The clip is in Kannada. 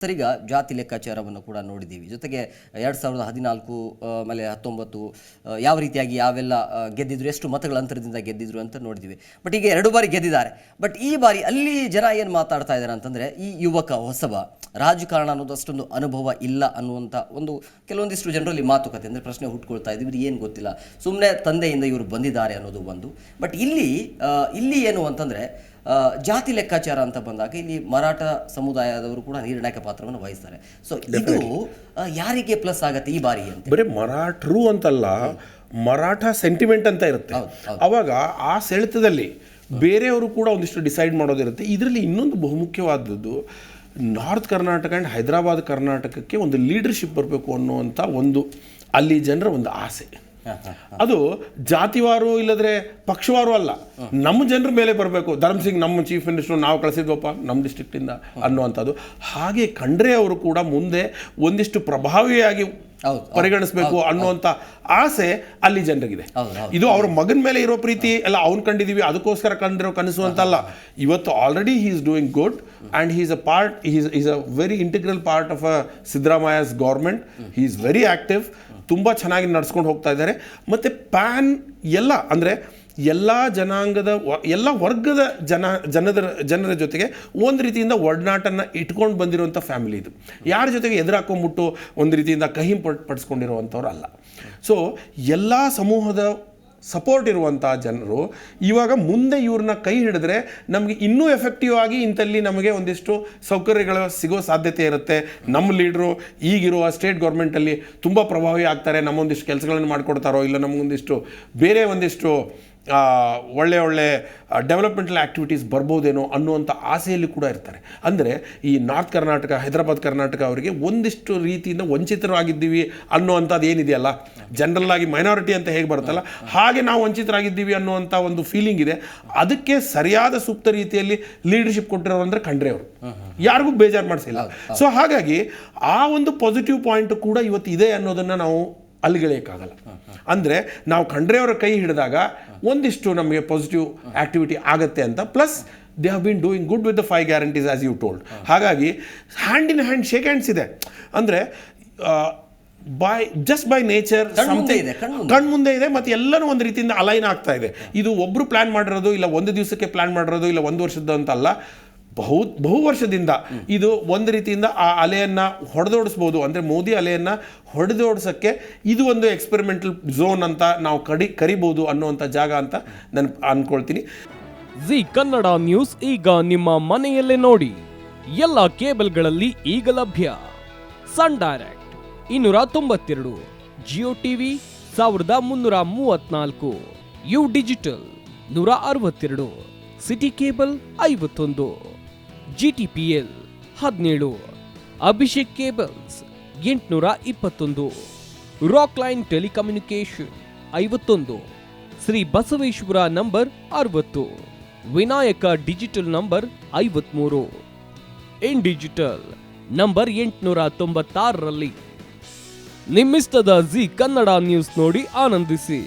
ಸರಿಗ ಜಾತಿ ಲೆಕ್ಕಾಚಾರವನ್ನು ಕೂಡ ನೋಡಿದ್ದೀವಿ. ಜೊತೆಗೆ 2014 ಆಮೇಲೆ 19 ಯಾವ ರೀತಿಯಾಗಿ ಯಾವೆಲ್ಲ ಗೆದ್ದಿದ್ರು, ಎಷ್ಟು ಮತಗಳ ಅಂತರದಿಂದ ಗೆದ್ದಿದ್ರು ಅಂತ ನೋಡಿದ್ದೀವಿ. ಬಟ್ ಈಗ 2 ಬಾರಿ ಗೆದ್ದಿದ್ದಾರೆ. ಬಟ್ ಈ ಬಾರಿ ಅಲ್ಲಿ ಜನ ಏನು ಮಾತಾಡ್ತಾ ಇದ್ದಾರೆ ಅಂತಂದರೆ, ಈ ಯುವಕ ಹೊಸಬ ರಾಜಕಾರಣ ಅನ್ನೋದು ಅಷ್ಟೊಂದು ಅನುಭವ ಇಲ್ಲ ಅನ್ನುವಂಥ ಕೆಲವೊಂದಿಷ್ಟು ಜನರಲ್ಲಿ ಮಾತುಕತೆ ಅಂದರೆ ಪ್ರಶ್ನೆ ಹುಟ್ಕೊಳ್ತಾ ಇದ್ದೀವಿ. ಇದು ಏನು ಗೊತ್ತಿಲ್ಲ, ಸುಮ್ಮನೆ ತಂದೆಯಿಂದ ಇವರು ಬಂದಿದ್ದಾರೆ ಅನ್ನೋದು ಒಂದು. ಬಟ್ ಇಲ್ಲಿ ಏನು ಅಂತಂದರೆ, ಜಾತಿ ಲೆಕ್ಕಾಚಾರ ಅಂತ ಬಂದಾಗ ಇಲ್ಲಿ ಮರಾಠ ಸಮುದಾಯದವರು ಕೂಡ ನಿರ್ಣಾಯಕ ಪಾತ್ರವನ್ನು ವಹಿಸ್ತಾರೆ. ಸೊ ಇದು ಯಾರಿಗೆ ಪ್ಲಸ್ ಆಗತ್ತೆ ಈ ಬಾರಿ ಅಂತ? ಬರೀ ಮರಾಠರು ಅಂತಲ್ಲ, ಮರಾಠ ಸೆಂಟಿಮೆಂಟ್ ಅಂತ ಇರುತ್ತೆ. ಅವಾಗ ಆ ಸೆಳೆತದಲ್ಲಿ ಬೇರೆಯವರು ಕೂಡ ಒಂದಿಷ್ಟು ಡಿಸೈಡ್ ಮಾಡೋದಿರುತ್ತೆ. ಇದರಲ್ಲಿ ಇನ್ನೊಂದು ಬಹುಮುಖ್ಯವಾದದ್ದು, ನಾರ್ತ್ ಕರ್ನಾಟಕ ಆ್ಯಂಡ್ ಹೈದರಾಬಾದ್ ಕರ್ನಾಟಕಕ್ಕೆ ಒಂದು ಲೀಡರ್ಶಿಪ್ ಬರಬೇಕು ಅನ್ನುವಂಥ ಒಂದು ಅಲ್ಲಿ ಜನರ ಒಂದು ಆಸೆ. ಅದು ಜಾತಿವಾರು ಇಲ್ಲದ್ರೆ ಪಕ್ಷವಾರು ಅಲ್ಲ, ನಮ್ಮ ಜನರ ಮೇಲೆ ಬರಬೇಕು. ಧರ್ಮ್ ಸಿಂಗ್ ನಮ್ಮ ಚೀಫ್ ಮಿನಿಸ್ಟರ್ ನಾವು ಕಳಿಸಿದ್ವಪ್ಪ ನಮ್ಮ ಡಿಸ್ಟ್ರಿಕ್ಟಿಂದ ಅನ್ನುವಂಥದ್ದು. ಹಾಗೆ ಖಂಡ್ರೆ ಅವರು ಕೂಡ ಮುಂದೆ ಒಂದಿಷ್ಟು ಪ್ರಭಾವಿಯಾಗಿ ಪರಿಗಣಿಸಬೇಕು ಅನ್ನುವಂಥ ಆಸೆ ಅಲ್ಲಿ ಜನರಿಗಿದೆ. ಇದು ಅವ್ರ ಮಗನ ಮೇಲೆ ಇರೋ ಪ್ರೀತಿ ಎಲ್ಲ ಅವ್ನು ಕಂಡಿದ್ದೀವಿ ಅದಕ್ಕೋಸ್ಕರ ಕಂಡಿರೋ ಕನಸು ಅಂತಲ್ಲ. ಇವತ್ತು already he is doing good and he is a part, is a very integral part of Siddaramaiah's government. He is very active, ತುಂಬ ಚೆನ್ನಾಗಿ ನಡ್ಸ್ಕೊಂಡು ಹೋಗ್ತಾ ಇದ್ದಾರೆ. ಮತ್ತು ಪ್ಯಾನ್ ಎಲ್ಲ ಅಂದರೆ ಎಲ್ಲ ಜನಾಂಗದ ಎಲ್ಲ ವರ್ಗದ ಜನರ ಜೊತೆಗೆ ಒಂದು ರೀತಿಯಿಂದ ಒಡನಾಟನ್ನು ಇಟ್ಕೊಂಡು ಬಂದಿರುವಂಥ ಫ್ಯಾಮಿಲಿ ಇದು. ಯಾರ ಜೊತೆಗೆ ಎದುರಾಕೊಂಡ್ಬಿಟ್ಟು ಒಂದು ರೀತಿಯಿಂದ ಕಹಿ ಪಡಿಸ್ಕೊಂಡಿರುವಂಥವ್ರು ಅಲ್ಲ. ಸೊ ಎಲ್ಲ ಸಮೂಹದ ಸಪೋರ್ಟ್ ಇರುವಂಥ ಜನರು ಇವಾಗ ಮುಂದೆ ಇವ್ರನ್ನ ಕೈ ಹಿಡಿದ್ರೆ ನಮಗೆ ಇನ್ನೂ ಎಫೆಕ್ಟಿವ್ ಆಗಿ ಇಂಥಲ್ಲಿ ನಮಗೆ ಒಂದಿಷ್ಟು ಸೌಕರ್ಯಗಳು ಸಿಗೋ ಸಾಧ್ಯತೆ ಇರುತ್ತೆ. ನಮ್ಮ ಲೀಡ್ರು ಈಗಿರುವ ಸ್ಟೇಟ್ ಗೌರ್ಮೆಂಟಲ್ಲಿ ತುಂಬ ಪ್ರಭಾವಿ ಆಗ್ತಾರೆ, ನಮ್ಮೊಂದಿಷ್ಟು ಕೆಲಸಗಳನ್ನು ಮಾಡಿಕೊಡ್ತಾರೋ ಇಲ್ಲ ನಮಗೊಂದಿಷ್ಟು ಬೇರೆ ಒಂದಿಷ್ಟು ಒಳ್ಳೆ ಡೆವಲಪ್ಮೆಂಟಲ್ ಆ್ಯಕ್ಟಿವಿಟೀಸ್ ಬರ್ಬೋದೇನೋ ಅನ್ನುವಂಥ ಆಸೆಯಲ್ಲಿ ಕೂಡ ಇರ್ತಾರೆ. ಅಂದರೆ ಈ ನಾರ್ತ್ ಕರ್ನಾಟಕ ಹೈದರಾಬಾದ್ ಕರ್ನಾಟಕ ಅವರಿಗೆ ಒಂದಿಷ್ಟು ರೀತಿಯಿಂದ ವಂಚಿತರಾಗಿದ್ದೀವಿ ಅನ್ನುವಂಥದ್ದು ಏನಿದೆಯಲ್ಲ, ಜನರಲ್ ಆಗಿ ಮೈನಾರಿಟಿ ಅಂತ ಹೇಗೆ ಬರುತ್ತಲ್ಲ ಹಾಗೆ ನಾವು ವಂಚಿತರಾಗಿದ್ದೀವಿ ಅನ್ನುವಂಥ ಒಂದು ಫೀಲಿಂಗ್ ಇದೆ. ಅದಕ್ಕೆ ಸರಿಯಾದ ಸೂಕ್ತ ರೀತಿಯಲ್ಲಿ ಲೀಡರ್ಶಿಪ್ ಕೊಟ್ಟಿರೋರು ಅಂದರೆ ಖಂಡ್ರೆ ಅವರು, ಯಾರಿಗೂ ಬೇಜಾರು ಮಾಡಿಸಿಲ್ಲ. ಸೊ ಹಾಗಾಗಿ ಆ ಒಂದು ಪಾಸಿಟಿವ್ ಪಾಯಿಂಟ್ ಕೂಡ ಇವತ್ತು ಇದೆ ಅನ್ನೋದನ್ನು ನಾವು ಅಲ್ಲಿಗೆಳೆಯೋಕ್ಕಾಗಲ್ಲ. ಅಂದರೆ ನಾವು ಖಂಡ್ರೆಯವರ ಕೈ ಹಿಡಿದಾಗ ಒಂದಿಷ್ಟು ನಮಗೆ ಪಾಸಿಟಿವ್ ಆ್ಯಕ್ಟಿವಿಟಿ ಆಗುತ್ತೆ ಅಂತ. Plus they have been doing good with the 5 guarantees as you told. ಹಾಗಾಗಿ hand in hand shake hands ಇದೆ. ಅಂದರೆ ಬೈ ನೇಚರ್ ಕಣ್ಮುಂದೆ ಇದೆ ಮತ್ತು ಎಲ್ಲನೂ ಒಂದು ರೀತಿಯಿಂದ ಅಲೈನ್ ಆಗ್ತಾ ಇದೆ. ಇದು ಒಬ್ಬರು ಪ್ಲ್ಯಾನ್ ಮಾಡಿರೋದು ಇಲ್ಲ, ಒಂದು ದಿವಸಕ್ಕೆ ಪ್ಲ್ಯಾನ್ ಮಾಡಿರೋದು ಇಲ್ಲ, ಒಂದು ವರ್ಷದ್ದು ಅಂತಲ್ಲ, ಬಹು ವರ್ಷದಿಂದ ಇದು ಒಂದು ರೀತಿಯಿಂದ ಆ ಅಲೆಯನ್ನು ಹೊಡೆದೋಡಿಸ್ಬೋದು. ಅಂದರೆ ಮೋದಿ ಅಲೆಯನ್ನು ಹೊಡೆದೋಡಿಸೋಕ್ಕೆ ಇದು ಒಂದು ಎಕ್ಸ್ಪೆರಿಮೆಂಟಲ್ ಝೋನ್ ಅಂತ ನಾವು ಕರಿಬೋದು ಅನ್ನುವಂಥ ಜಾಗ ಅಂತ ನಾನು ಅಂದ್ಕೊಳ್ತೀನಿ. ಜಿ ಕನ್ನಡ ನ್ಯೂಸ್ ಈಗ ನಿಮ್ಮ ಮನೆಯಲ್ಲೇ ನೋಡಿ. ಎಲ್ಲ ಕೇಬಲ್ಗಳಲ್ಲಿ ಈಗ ಲಭ್ಯ. Sun direct 292, Jio TV 1334, U digital 162, city cable 51, GTPL 17, Abhishek cables 821, rock line telecommunication 51, Shri Basaveshwara number 60, Vinayaka digital number 53, in digital number 896ರಲ್ಲಿ. ನಿಮ್ಮಿಸ್ತದ ಜಿ ಕನ್ನಡ ನ್ಯೂಸ್ ನೋಡಿ ಆನಂದಿಸಿ.